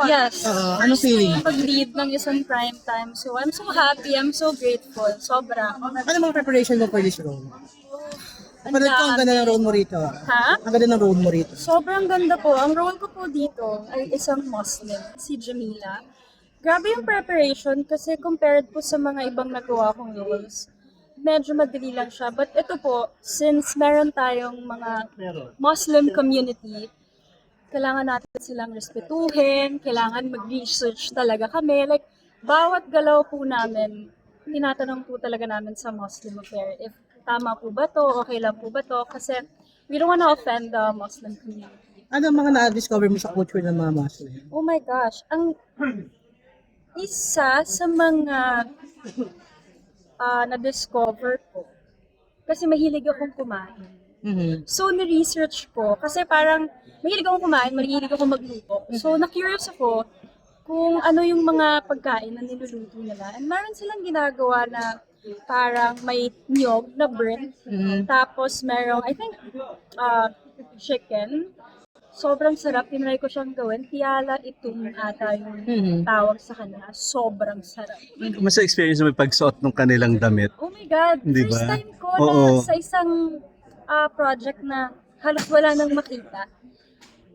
Yes. Anong feeling? Pag-lead ng isang prime time. So, I'm so happy. I'm so grateful. Sobra. Ano mga preparation mo for this role? Ang Panood ko, ang ganda ng dami. role mo rito. Ha? Ang ganda ng role mo rito. Sobrang ganda po. Ang role ko po dito ay isang Muslim, si Jamila. Grabe yung preparation kasi compared po sa mga ibang nagawa kong roles, medyo madali lang siya. But ito po, since meron tayong mga Muslim community, kailangan natin silang respetuhin, kailangan mag-research talaga kami. Like, bawat galaw po namin, tinatanong po talaga namin sa Muslim affair if tama po ba to, okay lang po ba to, kasi we don't wanna offend the Muslim community. Ano ang mga na-discover mo sa culture ng mga Muslim? Oh my gosh, ang isa sa mga na-discover ko, kasi mahilig akong kumain. Mm-hmm. So, ni-research ko, kasi parang mahilig akong kumain, mahilig akong magluto. So, na-curious ako kung ano yung mga pagkain na niluluto nila. And meron silang ginagawa na parang may niyog na burnt. Tapos merong, I think, chicken. Sobrang sarap. Tinry ko siyang gawin. Tiala itum ata yung tawag sa kanila. Sobrang sarap. Kumusta experience mo pagsuot ng kanilang damit? Oh my God! Di First ba? time ko Oo. na sa isang project na halos wala nang makita.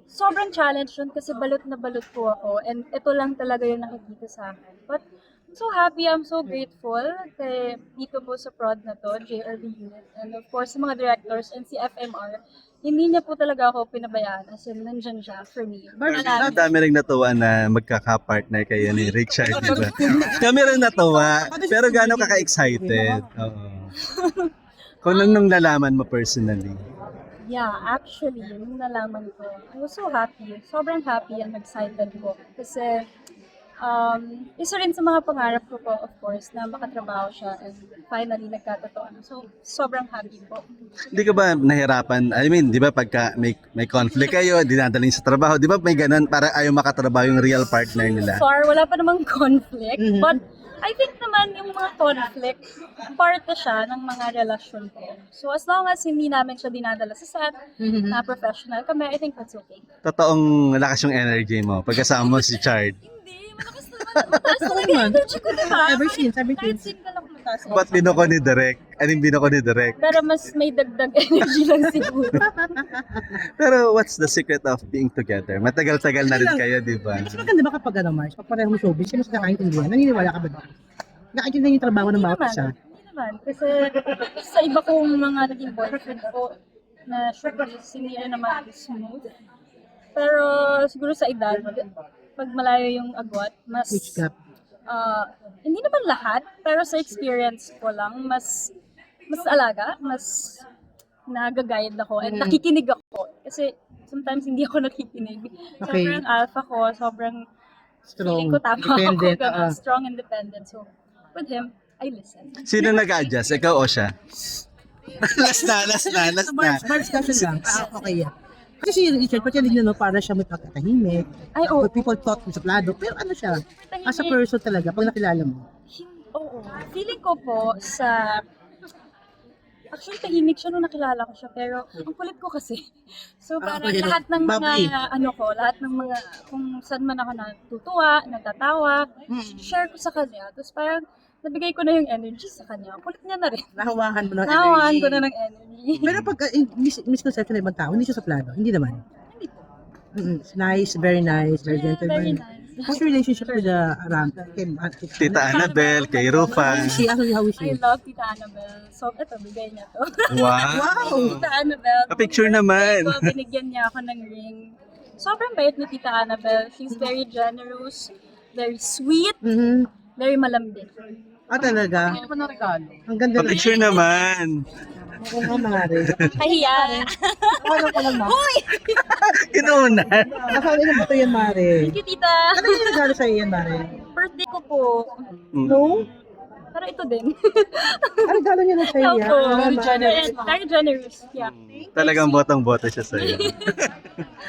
Sobrang challenge yun kasi balot na balot po ako and ito lang talaga yung nakikita sa akin. But I'm so happy, I'm so grateful kay dito po sa prod na to, JRB Unit, and of course sa mga directors and si FMR. Hindi niya po talaga ako pinabayaan as in nandyan siya for me. Ang dami rin natuwa na magkaka-partner kayo ni Richard, di ba? Kami rin natuwa, pero gano'n ka-excited? Oo. Kung nung nalaman mo personally. Yeah, actually, nung nalaman ko, I was so happy. Sobrang happy and excited ko. Kasi, isa rin sa mga pangarap ko po, of course, na makatrabaho siya and finally nagkatotoo. So, sobrang happy po. Hindi ka ba nahirapan? I mean, di ba pagka may conflict kayo, dinadaling sa trabaho, di ba may ganun para ayaw makatrabaho yung real partner nila? Far, wala pa namang conflict. But, I think naman yung mga conflict, part na siya ng mga relasyon ko. So, as long as hindi namin siya dinadala sa set, na professional kami, I think that's okay. Totoong lakas yung energy mo pagkasama mo si Chard. Hindi, malakas naman. Mataas talaga yung energy ko, diba? Ever since. Kahit single ako mataas. Ba't binuko ni Direk? Anong binuko ni Direk? Pero mas may dagdag energy lang siguro. Pero what's the secret of being together? Matagal-tagal na rin kayo, di ba? Mas maganda ba kapag Mars? Pag pareho mo showbiz, mas nakakaintindihan. Naniniwala ka ba doon? Nakakaintindihan yung trabaho ng bawat isa. Hindi naman. Kasi sa iba kong mga naging boyfriend ko na showbiz, hindi rin naman smooth. Pero siguro sa edad, pag malayo yung agwat, mas Which gap? hindi naman lahat, pero sa experience ko lang, mas alaga, mas nag-guide ako and nakikinig ako. Kasi sometimes hindi ako nakikinig. Okay. Sobrang alpha ko, sobrang feeling Strong, ko tama independent. ako, ganun, strong, independent. So, with him, I listen. Sino nag-adjust? Ikaw o siya? last na. Mars kasi lang. Okay yan. Kasi si Richard, pati hindi no, para siya may pagkatahimik. Ay, oo. People thought sa plado. Pero ano siya? As a person talaga, pag nakilala mo. Oo. Feeling ko po sa... Actually, tahimik siya nung nakilala ko siya, pero ang kulit ko kasi. So, parang okay, lahat ng bubbly. lahat ng mga, kung saan man ako natutuwa, natatawa, share ko sa kanya. Tapos parang, nabigay ko na yung energy sa kanya. Ang kulit niya na rin. Nahawahan mo ng Nahawahan energy. ko na ng energy. Pero pag misconception ng ibang tao, hindi siya sa plado. Hindi naman. Hindi po. It's nice, very Very gentleman. nice. What's your relationship with the Tita Annabel, kay Rufa. How is I she? love Tita Annabel. So, eto, bigay niya to. Wow! Tita Annabel. Pa-picture naman. So, binigyan niya ako ng ring. Sobrang bait ni Tita Annabel. She's very generous, very sweet, very malambing. Talaga? Ano ko na regalo? Ang ganda Pa-picture naman. Oo nga, Mare. Kahiya. Ano ko lang, Ma? Inuunan. Nakakali na ba ito yan, Mare? Thank you, Tita. Ano yung regalo sa'yo yan, Mare? Birthday ko po. No? Pero ito din. Ang regalo niya na sa'yo yan? Opo. Very generous. Very generous. Yeah. Talagang botong-boto siya sa'yo.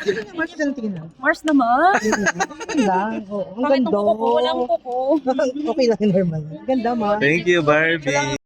Sino yung Mars ng tingin? Mars naman. Ang lang. Ang Bakit ganda. ang kuko? Walang kuko. Okay lang, normal. Ganda, Ma. Thank you, Barbie.